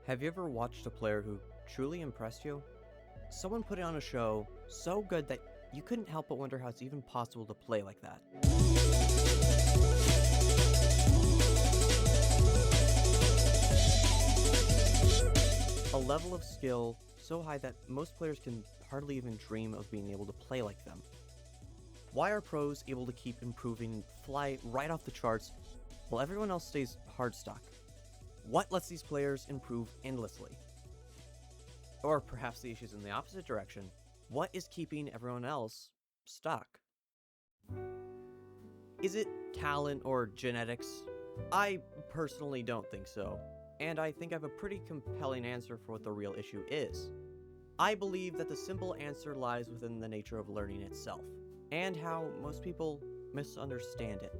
Have you ever watched a player who truly impressed you? Someone put on a show so good that you couldn't help but wonder how it's even possible to play like that. A level of skill so high that most players can hardly even dream of being able to play like them. Why are pros able to keep improving and fly right off the charts while everyone else stays hardstuck? What lets these players improve endlessly? Or perhaps the issue's in the opposite direction. What is keeping everyone else stuck? Is it talent or genetics? I personally don't think so, and I think I have a pretty compelling answer for what the real issue is. I believe that the simple answer lies within the nature of learning itself, and how most people misunderstand it.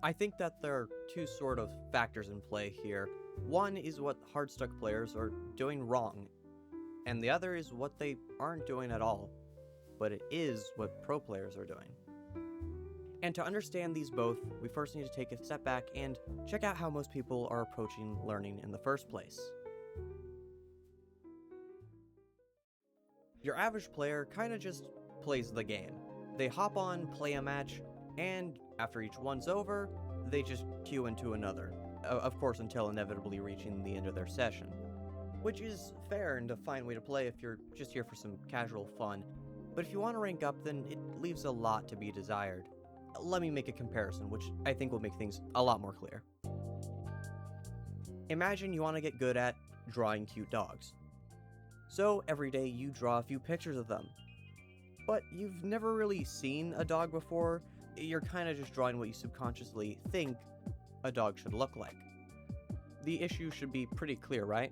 I think that there are two sort of factors in play here. One is what hardstuck players are doing wrong, and the other is what they aren't doing at all, but it is what pro players are doing. And to understand these both, we first need to take a step back and check out how most people are approaching learning in the first place. Your average player kinda just plays the game. They hop on, play a match, and after each one's over, they just queue into another. Of course, until inevitably reaching the end of their session. Which is fair and a fine way to play if you're just here for some casual fun, but if you want to rank up, then it leaves a lot to be desired. Let me make a comparison, which I think will make things a lot more clear. Imagine you want to get good at drawing cute dogs. So every day you draw a few pictures of them. But you've never really seen a dog before, you're kind of just drawing what you subconsciously think a dog should look like. The issue should be pretty clear, right?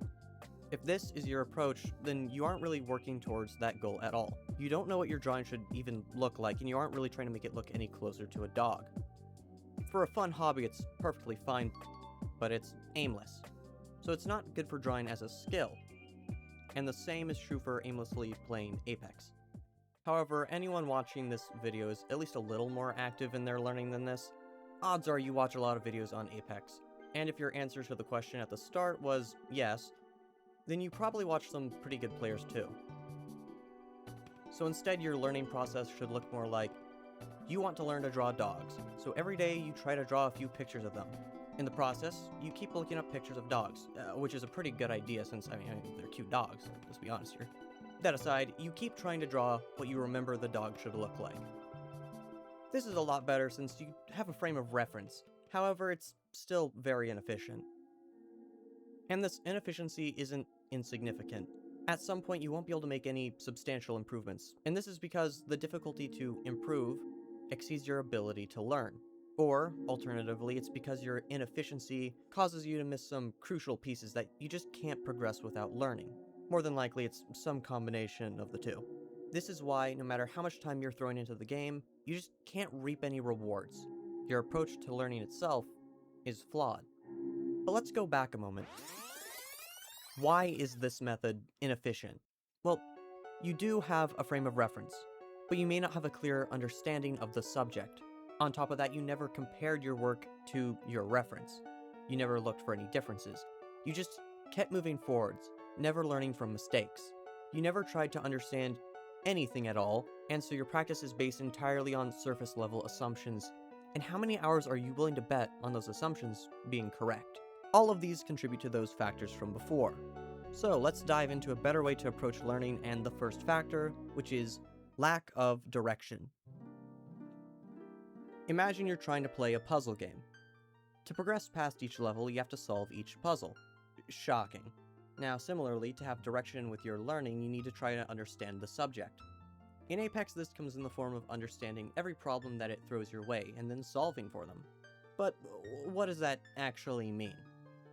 If this is your approach, then you aren't really working towards that goal at all. You don't know what your drawing should even look like, and you aren't really trying to make it look any closer to a dog. For a fun hobby, it's perfectly fine, but it's aimless. So it's not good for drawing as a skill. And the same is true for aimlessly playing Apex. However, anyone watching this video is at least a little more active in their learning than this. Odds are you watch a lot of videos on Apex, and if your answer to the question at the start was yes, then you probably watch some pretty good players too. So instead, your learning process should look more like, you want to learn to draw dogs, so every day you try to draw a few pictures of them. In the process, you keep looking up pictures of dogs, which is a pretty good idea since, they're cute dogs, let's be honest here. That aside, you keep trying to draw what you remember the dog should look like. This is a lot better since you have a frame of reference, however, it's still very inefficient. And this inefficiency isn't insignificant. At some point, you won't be able to make any substantial improvements, and this is because the difficulty to improve exceeds your ability to learn. Or, alternatively, it's because your inefficiency causes you to miss some crucial pieces that you just can't progress without learning. More than likely, it's some combination of the two. This is why, no matter how much time you're throwing into the game, you just can't reap any rewards. Your approach to learning itself is flawed. But let's go back a moment. Why is this method inefficient? Well, you do have a frame of reference, but you may not have a clear understanding of the subject. On top of that, you never compared your work to your reference. You never looked for any differences. You just kept moving forwards, never learning from mistakes. You never tried to understand anything at all, and so your practice is based entirely on surface level assumptions. And how many hours are you willing to bet on those assumptions being correct? All of these contribute to those factors from before. So let's dive into a better way to approach learning and the first factor, which is lack of direction. Imagine you're trying to play a puzzle game. To progress past each level, you have to solve each puzzle. Shocking. Now, similarly, to have direction with your learning, you need to try to understand the subject. In Apex, this comes in the form of understanding every problem that it throws your way, and then solving for them. But what does that actually mean?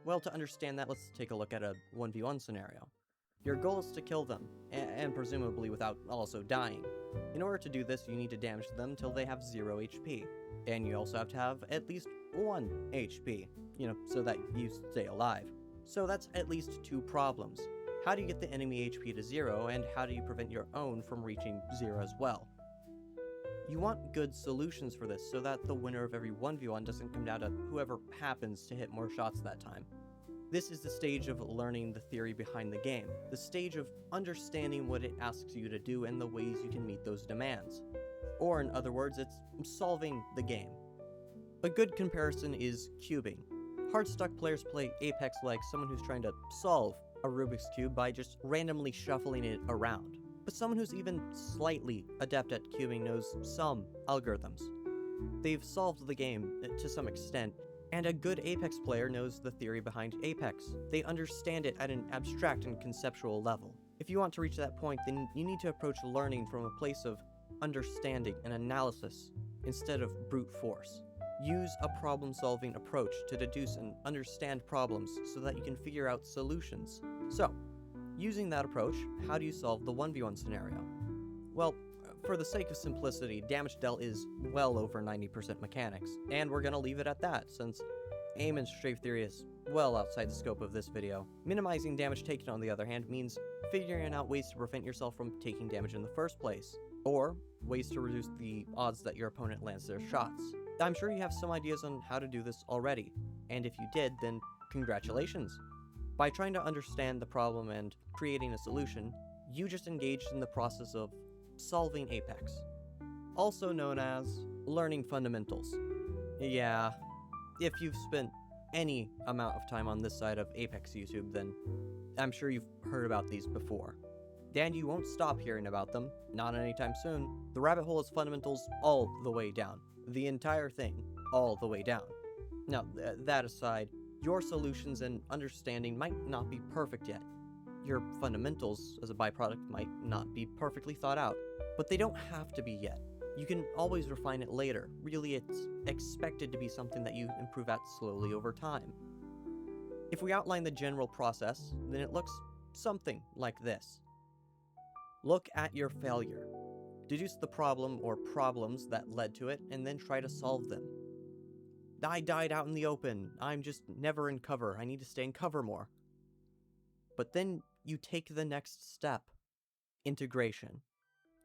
Well, to understand that, let's take a look at a 1v1 scenario. Your goal is to kill them, and presumably without also dying. In order to do this, you need to damage them till they have 0 HP, and you also have to have at least 1 HP, so that you stay alive. So that's at least 2 problems. How do you get the enemy HP to 0, and how do you prevent your own from reaching 0 as well? You want good solutions for this so that the winner of every 1v1 doesn't come down to whoever happens to hit more shots that time. This is the stage of learning the theory behind the game, the stage of understanding what it asks you to do and the ways you can meet those demands. Or in other words, it's solving the game. A good comparison is cubing. Hardstuck players play Apex like someone who's trying to solve a Rubik's Cube by just randomly shuffling it around. But someone who's even slightly adept at cubing knows some algorithms. They've solved the game to some extent, and a good Apex player knows the theory behind Apex. They understand it at an abstract and conceptual level. If you want to reach that point, then you need to approach learning from a place of understanding and analysis instead of brute force. Use a problem-solving approach to deduce and understand problems so that you can figure out solutions. So, using that approach, how do you solve the 1v1 scenario? Well, for the sake of simplicity, damage dealt is well over 90% mechanics, and we're gonna leave it at that, since aim and strafe theory is well outside the scope of this video. Minimizing damage taken, on the other hand, means figuring out ways to prevent yourself from taking damage in the first place, or ways to reduce the odds that your opponent lands their shots. I'm sure you have some ideas on how to do this already, and if you did, then congratulations. By trying to understand the problem and creating a solution, you just engaged in the process of solving Apex, also known as learning fundamentals. Yeah, if you've spent any amount of time on this side of Apex YouTube, then I'm sure you've heard about these before. And you won't stop hearing about them, not anytime soon. The rabbit hole is fundamentals all the way down. The entire thing, all the way down. Now, that aside, your solutions and understanding might not be perfect yet. Your fundamentals, as a byproduct, might not be perfectly thought out, but they don't have to be yet. You can always refine it later. Really, it's expected to be something that you improve at slowly over time. If we outline the general process, then it looks something like this. Look at your failure. Deduce the problem or problems that led to it, and then try to solve them. I died out in the open. I'm just never in cover. I need to stay in cover more. But then you take the next step. Integration.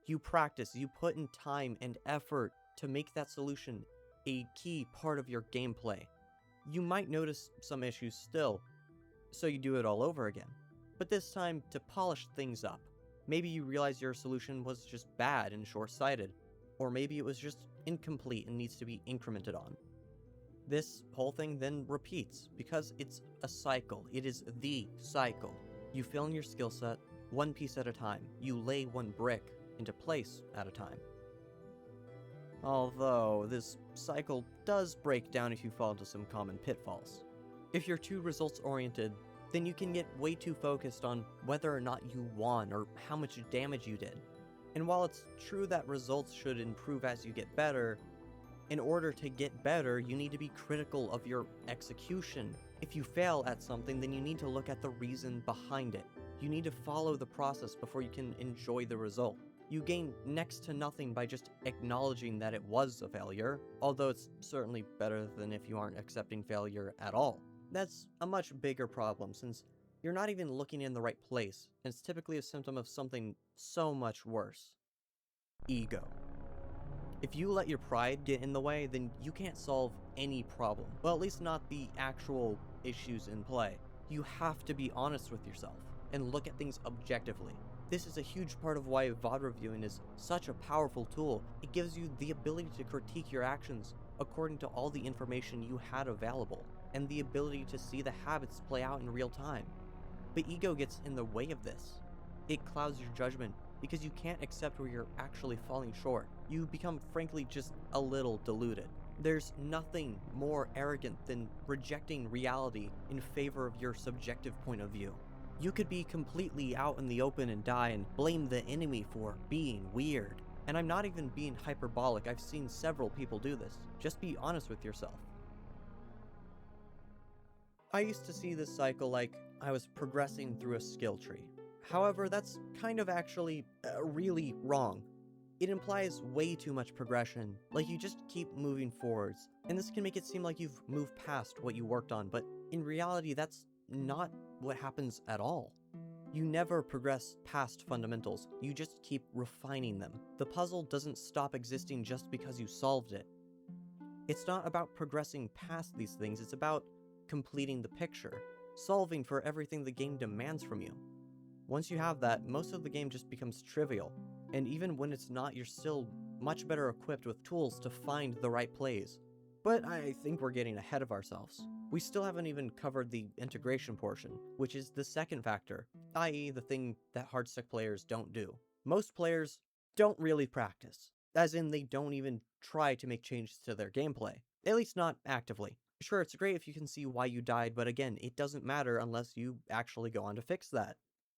You practice, you put in time and effort to make that solution a key part of your gameplay. You might notice some issues still, so you do it all over again. But this time, to polish things up. Maybe you realize your solution was just bad and short-sighted, or maybe it was just incomplete and needs to be incremented on. This whole thing then repeats, because it's a cycle. It is the cycle. You fill in your skill set, one piece at a time. You lay one brick into place at a time. Although, this cycle does break down if you fall into some common pitfalls. If you're too results-oriented, then you can get way too focused on whether or not you won or how much damage you did. And while it's true that results should improve as you get better, in order to get better, you need to be critical of your execution. If you fail at something, then you need to look at the reason behind it. You need to follow the process before you can enjoy the result. You gain next to nothing by just acknowledging that it was a failure, although it's certainly better than if you aren't accepting failure at all. That's a much bigger problem, since you're not even looking in the right place, and it's typically a symptom of something so much worse. Ego. If you let your pride get in the way, then you can't solve any problem. Well, at least not the actual issues in play. You have to be honest with yourself, and look at things objectively. This is a huge part of why VOD reviewing is such a powerful tool. It gives you the ability to critique your actions according to all the information you had available, and the ability to see the habits play out in real time. But ego gets in the way of this. It clouds your judgment because you can't accept where you're actually falling short. You become frankly just a little deluded. There's nothing more arrogant than rejecting reality in favor of your subjective point of view. You could be completely out in the open and die and blame the enemy for being weird. And I'm not even being hyperbolic, I've seen several people do this. Just be honest with yourself. I used to see this cycle like I was progressing through a skill tree. However, that's kind of actually really wrong. It implies way too much progression, like you just keep moving forwards, and this can make it seem like you've moved past what you worked on, but in reality that's not what happens at all. You never progress past fundamentals, you just keep refining them. The puzzle doesn't stop existing just because you solved it. It's not about progressing past these things, it's about completing the picture. solving for everything the game demands from you. Once you have that, most of the game just becomes trivial, and even when it's not, you're still much better equipped with tools to find the right plays. But I think we're getting ahead of ourselves. We still haven't even covered the integration portion, which is the second factor, i.e. the thing that hardstuck players don't do. Most players don't really practice, as in they don't even try to make changes to their gameplay, at least not actively. Sure, it's great if you can see why you died, but again, it doesn't matter unless you actually go on to fix that.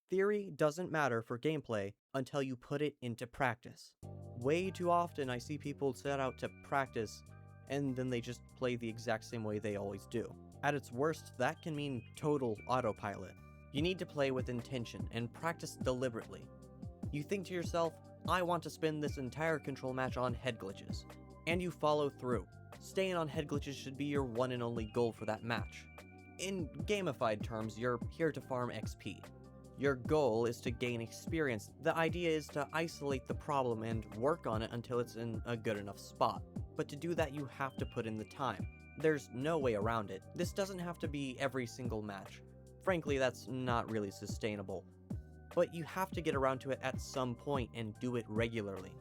Theory doesn't matter for gameplay until you put it into practice. Way too often I see people set out to practice and then they just play the exact same way they always do. At its worst, that can mean total autopilot. You need to play with intention and practice deliberately. You think to yourself, I want to spend this entire control match on head glitches, and you follow through. Staying on head glitches should be your one and only goal for that match. In gamified terms, you're here to farm XP. Your goal is to gain experience. The idea is to isolate the problem and work on it until it's in a good enough spot. But to do that, you have to put in the time. There's no way around it. This doesn't have to be every single match. Frankly, that's not really sustainable. But you have to get around to it at some point and do it regularly.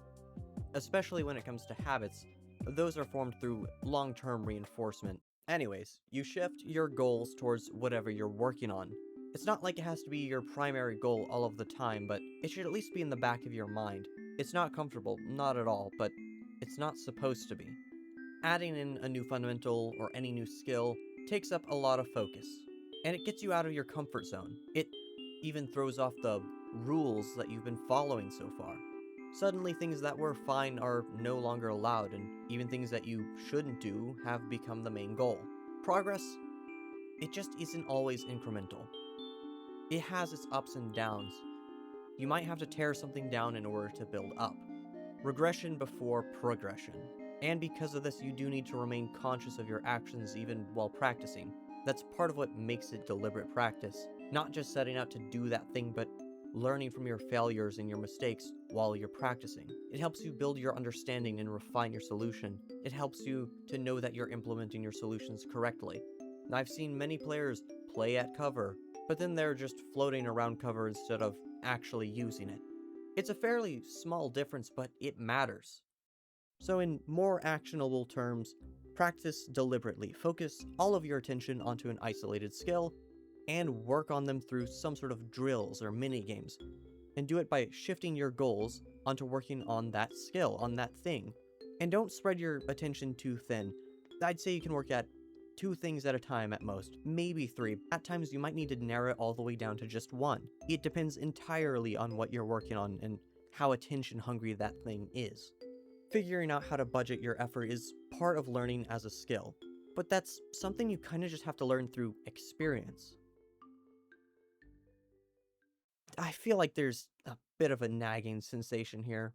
Especially when it comes to habits, those are formed through long-term reinforcement. Anyways, you shift your goals towards whatever you're working on. It's not like it has to be your primary goal all of the time, but it should at least be in the back of your mind. It's not comfortable, not at all, but it's not supposed to be. Adding in a new fundamental or any new skill takes up a lot of focus, and it gets you out of your comfort zone. It even throws off the rules that you've been following so far. Suddenly things that were fine are no longer allowed, and even things that you shouldn't do have become the main goal. Progress, it just isn't always incremental. It has its ups and downs. You might have to tear something down in order to build up. Regression before progression. And because of this, you do need to remain conscious of your actions even while practicing. That's part of what makes it deliberate practice. Not just setting out to do that thing, but learning from your failures and your mistakes while you're practicing. It helps you build your understanding and refine your solution. It helps you to know that you're implementing your solutions correctly. I've seen many players play at cover, but then they're just floating around cover instead of actually using it. It's a fairly small difference, but it matters. So in more actionable terms, practice deliberately. Focus all of your attention onto an isolated skill, and work on them through some sort of drills or mini-games. And do it by shifting your goals onto working on that skill, on that thing. And don't spread your attention too thin. I'd say you can work at 2 things at a time at most, maybe 3. At times you might need to narrow it all the way down to just 1. It depends entirely on what you're working on and how attention hungry that thing is. Figuring out how to budget your effort is part of learning as a skill, but that's something you kind of just have to learn through experience. I feel like there's a bit of a nagging sensation here.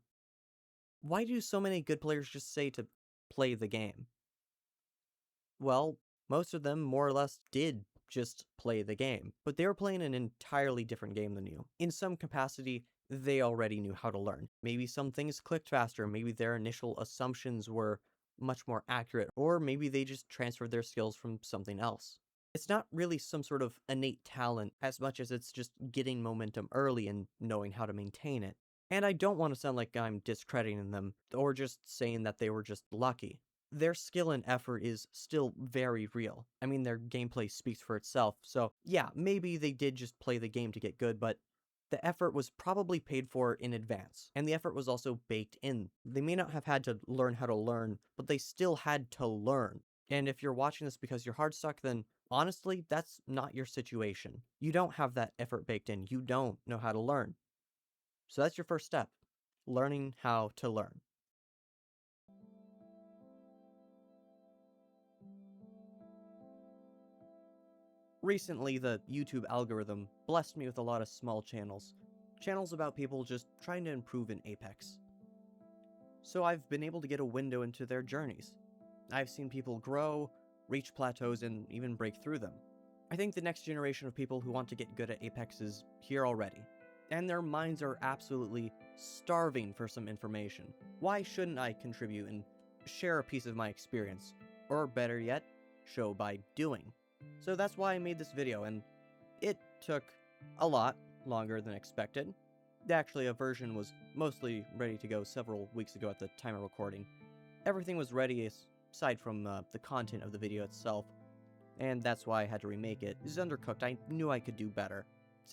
Why do so many good players just say to play the game? Well, most of them more or less did just play the game, but they were playing an entirely different game than you. In some capacity, they already knew how to learn. Maybe some things clicked faster, maybe their initial assumptions were much more accurate, or maybe they just transferred their skills from something else. It's not really some sort of innate talent as much as it's just getting momentum early and knowing how to maintain it. And I don't want to sound like I'm discrediting them, or just saying that they were just lucky. Their skill and effort is still very real. I mean, their gameplay speaks for itself, so yeah, maybe they did just play the game to get good, but the effort was probably paid for in advance, and the effort was also baked in. They may not have had to learn how to learn, but they still had to learn. And if you're watching this because you're hardstuck, then honestly, that's not your situation. You don't have that effort baked in. You don't know how to learn. So that's your first step, learning how to learn. Recently, the YouTube algorithm blessed me with a lot of small channels. Channels about people just trying to improve in Apex. So I've been able to get a window into their journeys. I've seen people grow, reach plateaus, and even break through them. I think the next generation of people who want to get good at Apex is here already. And their minds are absolutely starving for some information. Why shouldn't I contribute and share a piece of my experience? Or better yet, show by doing. So that's why I made this video, and It took a lot longer than expected. Actually, a version was mostly ready to go several weeks ago at the time of recording. Everything was ready aside from the content of the video itself, and that's why I had to remake it. It's undercooked. I knew I could do better.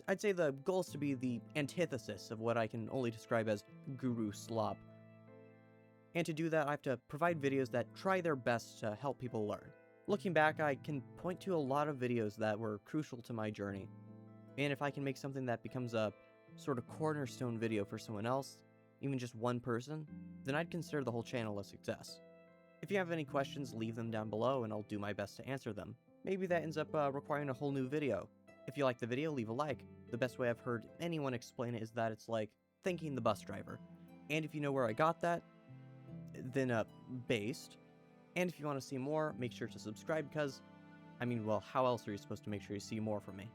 I'd say the goal is to be the antithesis of what I can only describe as guru slop. And to do that, I have to provide videos that try their best to help people learn. Looking back, I can point to a lot of videos that were crucial to my journey. And if I can make something that becomes a sort of cornerstone video for someone else, even just one person, then I'd consider the whole channel a success. If you have any questions, leave them down below and I'll do my best to answer them. Maybe that ends up requiring a whole new video. If you like the video, leave a like. The best way I've heard anyone explain it is that it's like thanking the bus driver. And if you know where I got that, then based. And if you want to see more, make sure to subscribe because, I mean, well, how else are you supposed to make sure you see more from me?